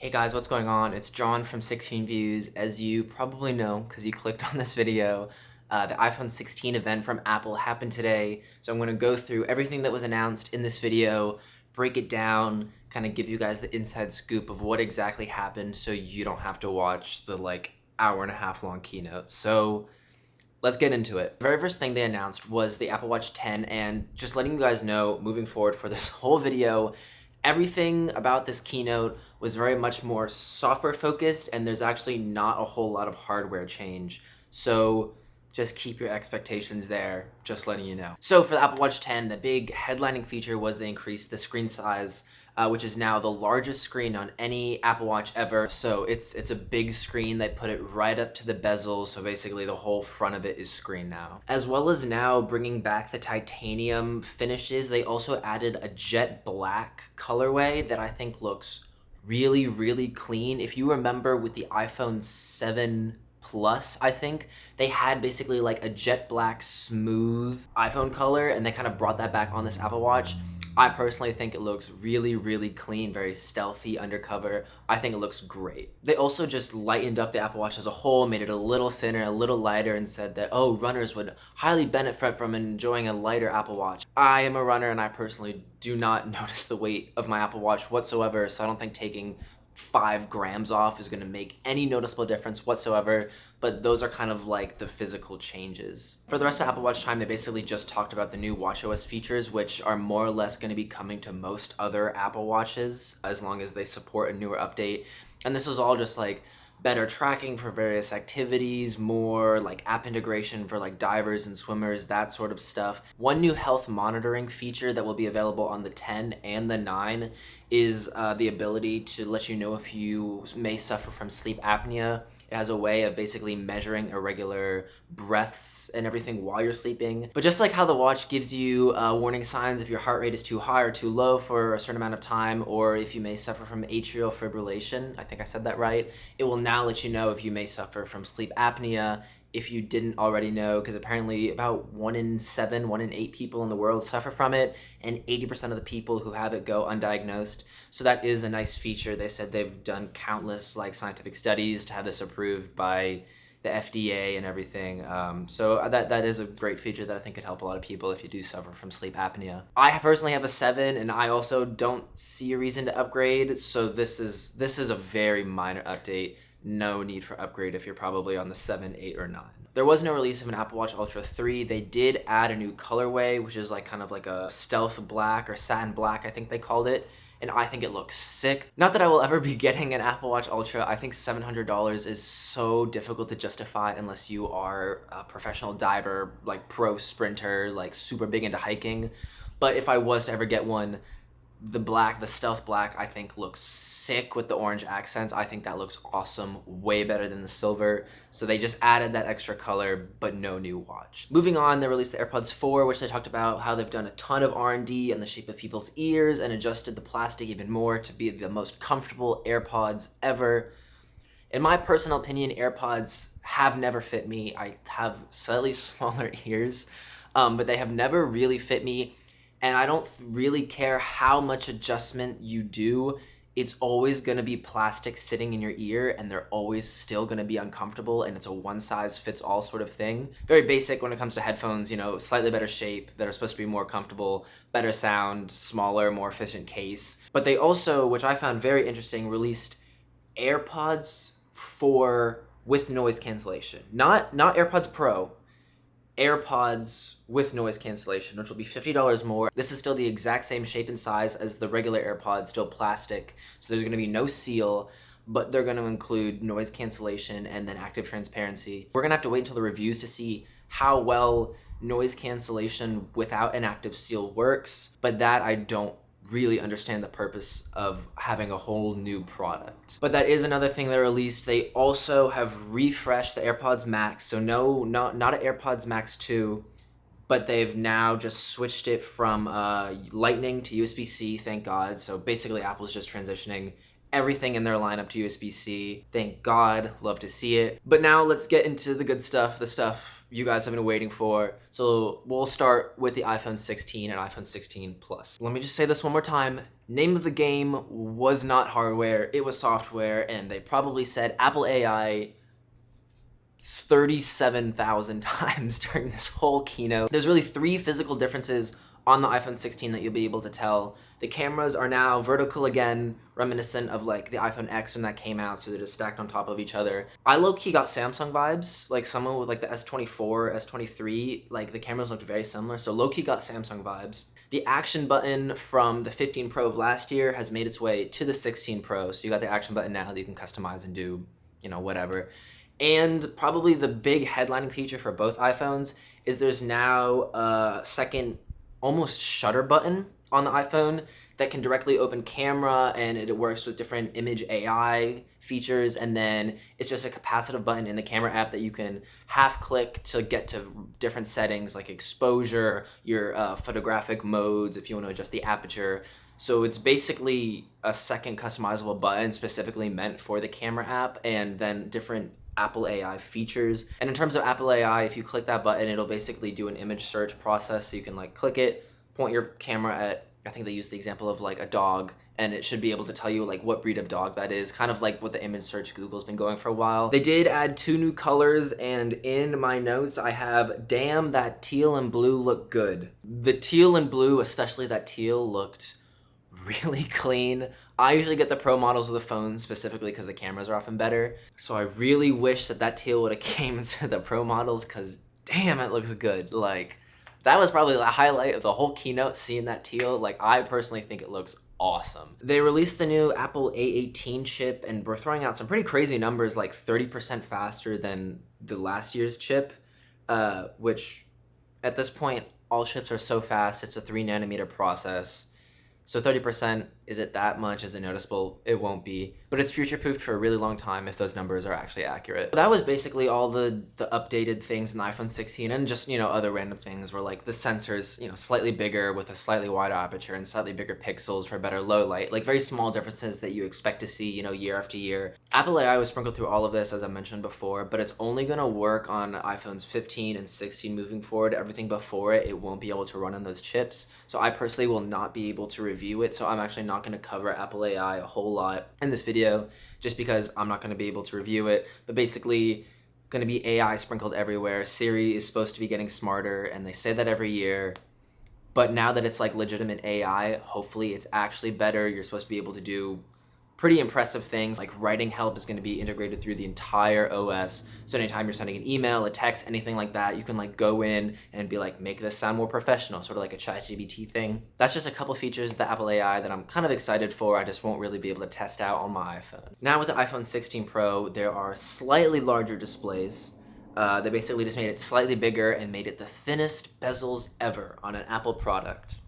Hey guys, what's going on? It's John from 16 Views. As you probably know, because you clicked on this video, the iPhone 16 event from Apple happened today. So I'm going to go through everything that was announced in this video, break it down, kind of give you guys the inside scoop of what exactly happened so you don't have to watch the hour and a half long keynote. So let's get into it. The very first thing they announced was the Apple Watch 10, and just letting you guys know, moving forward for this whole video, everything about this keynote was very much more software focused, and there's actually not a whole lot of hardware change. So just keep your expectations there, just letting you know. So for the Apple Watch 10, the big headlining feature was they increased the screen size, which is now the largest screen on any Apple Watch ever. So it's a big screen. They put it right up to the bezel, so basically the whole front of it is screen now. As well as now bringing back the titanium finishes, they also added a jet black colorway that I think looks really, really clean. If you remember with the iPhone 7 Plus, I think, they had basically like a jet black smooth iPhone color, and they kind of brought that back on this Apple Watch. I personally think it looks really, really clean, very stealthy, undercover. I think it looks great. They also just lightened up the Apple Watch as a whole, made it a little thinner, a little lighter, and said that, oh, runners would highly benefit from enjoying a lighter Apple Watch. I am a runner, and I personally do not notice the weight of my Apple Watch whatsoever, so I don't think taking 5 grams off is going to make any noticeable difference whatsoever, but those are kind of like the physical changes. For the rest of Apple Watch time, they basically just talked about the new watchOS features, which are more or less going to be coming to most other Apple Watches as long as they support a newer update. And this is all just like better tracking for various activities, more like app integration for like divers and swimmers, that sort of stuff. One new health monitoring feature that will be available on the 10 and the 9 is the ability to let you know if you may suffer from sleep apnea. It has a way of basically measuring irregular breaths and everything while you're sleeping. But just like how the watch gives you warning signs if your heart rate is too high or too low for a certain amount of time, or if you may suffer from atrial fibrillation, I think I said that right, it will now let you know if you may suffer from sleep apnea if you didn't already know, because apparently about 1 in 7, 1 in 8 people in the world suffer from it, and 80% of the people who have it go undiagnosed. So that is a nice feature. They said they've done countless scientific studies to have this approved by the FDA and everything. So that is a great feature that I think could help a lot of people if you do suffer from sleep apnea. I personally have a 7, and I also don't see a reason to upgrade, so this is a very minor update. No need for upgrade if you're probably on the 7, 8, or 9. There was no release of an Apple Watch Ultra 3. They did add a new colorway, which is kind of like a stealth black or satin black, I think they called it. And I think it looks sick. Not that I will ever be getting an Apple Watch Ultra. I think $700 is so difficult to justify unless you are a professional diver, pro sprinter, super big into hiking. But if I was to ever get one, the stealth black, I think looks sick with the orange accents. I think that looks awesome, way better than the silver. So they just added that extra color, but no new watch. Moving on, they released the AirPods 4, which they talked about how they've done a ton of R&D in the shape of people's ears and adjusted the plastic even more to be the most comfortable AirPods ever. In my personal opinion, AirPods have never fit me. I have slightly smaller ears, but they have never really fit me. And I don't really care how much adjustment you do, it's always gonna be plastic sitting in your ear, and they're always still gonna be uncomfortable, and it's a one-size-fits-all sort of thing. Very basic when it comes to headphones, slightly better shape, that are supposed to be more comfortable, better sound, smaller, more efficient case. But they also, which I found very interesting, released AirPods 4 with noise cancellation. Not AirPods Pro, AirPods with noise cancellation, which will be $50 more. This is still the exact same shape and size as the regular AirPods, still plastic, so there's gonna be no seal, but they're gonna include noise cancellation and then active transparency. We're gonna have to wait until the reviews to see how well noise cancellation without an active seal works, but that I don't really understand the purpose of having a whole new product. But that is another thing they released. They also have refreshed the AirPods Max, so not an AirPods Max 2, but they've now just switched it from Lightning to USB-C, thank God. So basically Apple's just transitioning everything in their lineup to USB-C. Thank God, love to see it. But now let's get into the good stuff, the stuff you guys have been waiting for. So we'll start with the iPhone 16 and iPhone 16 Plus. Let me just say this one more time. Name of the game was not hardware, it was software, and they probably said Apple AI 37,000 times during this whole keynote. There's really 3 physical differences on the iPhone 16 that you'll be able to tell. The cameras are now vertical again, reminiscent of like the iPhone X when that came out, so they're just stacked on top of each other. I low-key got Samsung vibes, like someone with like the S24, S23, like the cameras looked very similar, so low-key got Samsung vibes. The action button from the 15 Pro of last year has made its way to the 16 Pro, so you got the action button now that you can customize and do, whatever. And probably the big headlining feature for both iPhones is there's now a second almost shutter button on the iPhone that can directly open camera, and it works with different image AI features, and then it's just a capacitive button in the camera app that you can half click to get to different settings like exposure, your photographic modes if you want to adjust the aperture. So it's basically a second customizable button specifically meant for the camera app, and then different Apple AI features. And in terms of Apple AI, if you click that button, it'll basically do an image search process. So you can like click it, point your camera at, I think they use the example of like a dog, and it should be able to tell you like what breed of dog that is, kind of like what the image search Google's been going for a while. They did add 2 new colors, and in my notes I have, damn, that teal and blue look good. The teal and blue, especially that teal, looked really clean. I usually get the Pro models of the phone specifically because the cameras are often better. So I really wish that teal would have came into the Pro models, because damn, it looks good. Like, that was probably the highlight of the whole keynote, seeing that teal. Like, I personally think it looks awesome. They released the new Apple A18 chip, and we're throwing out some pretty crazy numbers, like 30% faster than the last year's chip, which at this point, all chips are so fast. It's a 3nm process. So 30%, is it that much? Is it noticeable? It won't be. But it's future-proofed for a really long time if those numbers are actually accurate. That was basically all the updated things in the iPhone 16, and just, other random things were like the sensors, slightly bigger with a slightly wider aperture and slightly bigger pixels for better low light. Like very small differences that you expect to see, year after year. Apple AI was sprinkled through all of this, as I mentioned before, but it's only gonna work on iPhones 15 and 16 moving forward. Everything before it won't be able to run on those chips. So I personally will not be able to review it, so I'm actually not going to cover Apple AI a whole lot in this video, just because I'm not going to be able to review it. But basically, going to be AI sprinkled everywhere. Siri is supposed to be getting smarter, and they say that every year. But now that it's like legitimate AI, hopefully it's actually better. You're supposed to be able to do pretty impressive things, like writing help is going to be integrated through the entire OS. So anytime you're sending an email, a text, anything like that, you can like go in and be like, make this sound more professional, sort of like a ChatGPT thing. That's just a couple features of the Apple AI that I'm kind of excited for. I just won't really be able to test out on my iPhone. Now with the iPhone 16 Pro, there are slightly larger displays. They basically just made it slightly bigger and made it the thinnest bezels ever on an Apple product,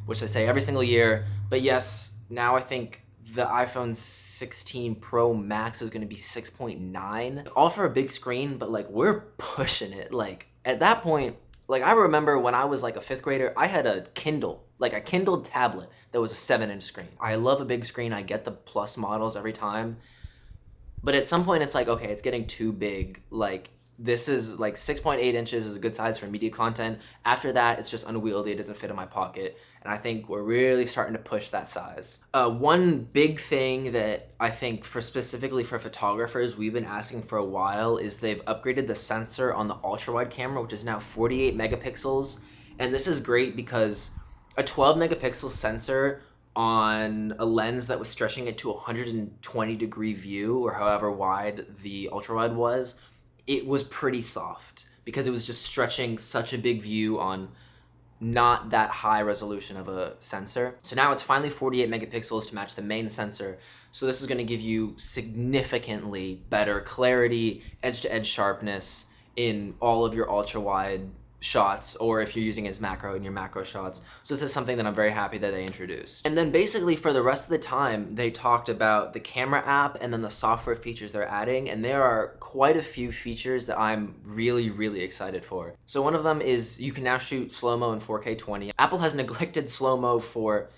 which they say every single year. But yes, now I think the iPhone 16 Pro Max is going to be 6.9. All for a big screen, but like we're pushing it. Like at that point, like I remember when I was like a 5th grader, I had a Kindle, like a Kindle tablet that was a 7-inch screen. I love a big screen. I get the Plus models every time. But at some point it's like, okay, it's getting too big. Like this is like 6.8 inches is a good size for media content. After that, it's just unwieldy. It doesn't fit in my pocket. And I think we're really starting to push that size. One big thing that I think specifically for photographers, we've been asking for a while is they've upgraded the sensor on the ultra-wide camera, which is now 48 megapixels. And this is great because a 12 megapixel sensor on a lens that was stretching it to 120 degree view, or however wide the ultra-wide was, it was pretty soft because it was just stretching such a big view on not that high resolution of a sensor. So now it's finally 48 megapixels to match the main sensor. So this is going to give you significantly better clarity, edge-to-edge sharpness in all of your ultra-wide shots, or if you're using it as macro in your macro shots. So this is something that I'm very happy that they introduced. And then basically for the rest of the time, they talked about the camera app and then the software features they're adding, and there are quite a few features that I'm really, really excited for. So one of them is you can now shoot slow-mo in 4K 20. Apple has neglected slow-mo for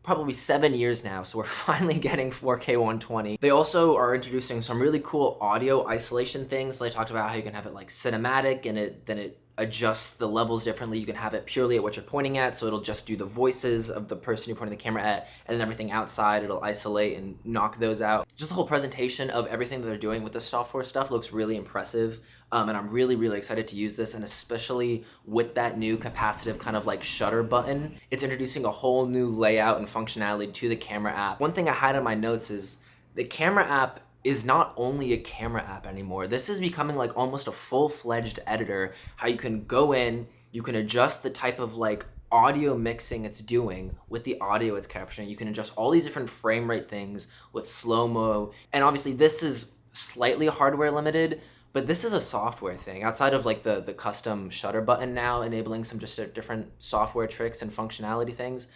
probably 7 years now, so we're finally getting 4K 120. They also are introducing some really cool audio isolation things. They talked about how you can have it like cinematic and then it adjusts the levels differently. You can have it purely at what you're pointing at, so it'll just do the voices of the person you're pointing the camera at, and then everything outside, it'll isolate and knock those out. Just the whole presentation of everything that they're doing with the software stuff looks really impressive, and I'm really, really excited to use this, and especially with that new capacitive kind of like shutter button. It's introducing a whole new layout and functionality to the camera app. One thing I had in my notes is the camera app is not only a camera app anymore. This is becoming like almost a full-fledged editor, how you can go in, you can adjust the type of like audio mixing it's doing with the audio it's capturing. You can adjust all these different frame rate things with slow-mo. And obviously this is slightly hardware limited, but this is a software thing. Outside of like the custom shutter button now enabling some just different software tricks and functionality things,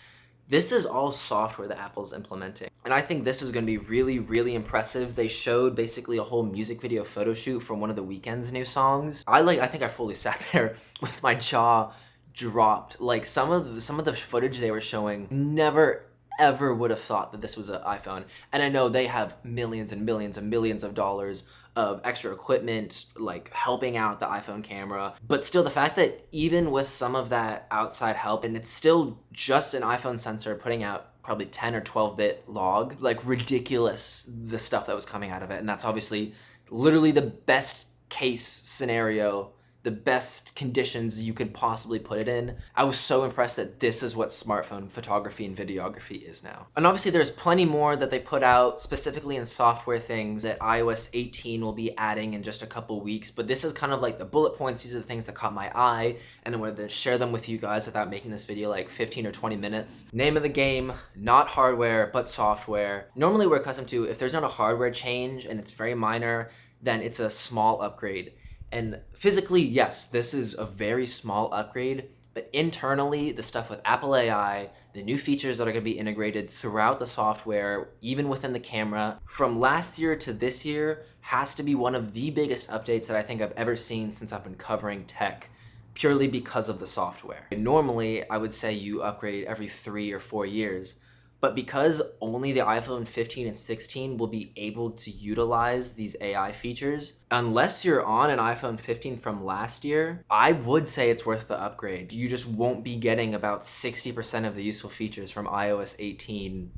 this is all software that Apple's implementing. And I think this is gonna be really, really impressive. They showed basically a whole music video photo shoot from one of The Weeknd's new songs. I think I fully sat there with my jaw dropped. Like some of the footage they were showing, never ever would have thought that this was an iPhone. And I know they have millions and millions and millions of dollars of extra equipment like helping out the iPhone camera, but still the fact that even with some of that outside help, and it's still just an iPhone sensor putting out probably 10 or 12-bit log, like ridiculous the stuff that was coming out of it. And that's obviously literally the best case scenario, the best conditions you could possibly put it in. I was so impressed that this is what smartphone photography and videography is now. And obviously there's plenty more that they put out specifically in software things that iOS 18 will be adding in just a couple weeks, but this is kind of like the bullet points. These are the things that caught my eye, and I wanted to share them with you guys without making this video like 15 or 20 minutes. Name of the game, not hardware, but software. Normally we're accustomed to, if there's not a hardware change and it's very minor, then it's a small upgrade. And physically, yes, this is a very small upgrade, but internally, the stuff with Apple AI, the new features that are gonna be integrated throughout the software, even within the camera, from last year to this year, has to be one of the biggest updates that I think I've ever seen since I've been covering tech, purely because of the software. Normally, I would say you upgrade every 3 or 4 years, but because only the iPhone 15 and 16 will be able to utilize these AI features, unless you're on an iPhone 15 from last year, I would say it's worth the upgrade. You just won't be getting about 60% of the useful features from iOS 18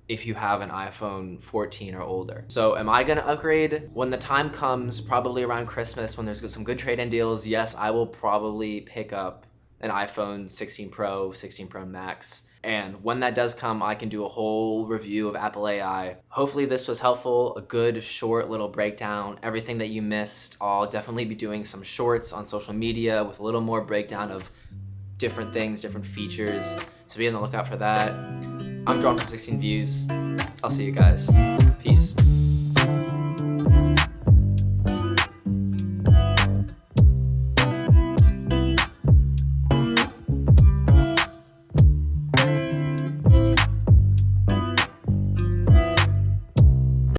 if you have an iPhone 14 or older. So am I gonna upgrade? When the time comes, probably around Christmas when there's some good trade-in deals, yes, I will probably pick up an iPhone 16 Pro, 16 Pro Max. And when that does come, I can do a whole review of Apple AI. Hopefully this was helpful, a good short little breakdown, everything that you missed. I'll definitely be doing some shorts on social media with a little more breakdown of different things, different features. So be on the lookout for that. I'm John from 16 Views. I'll see you guys. Peace.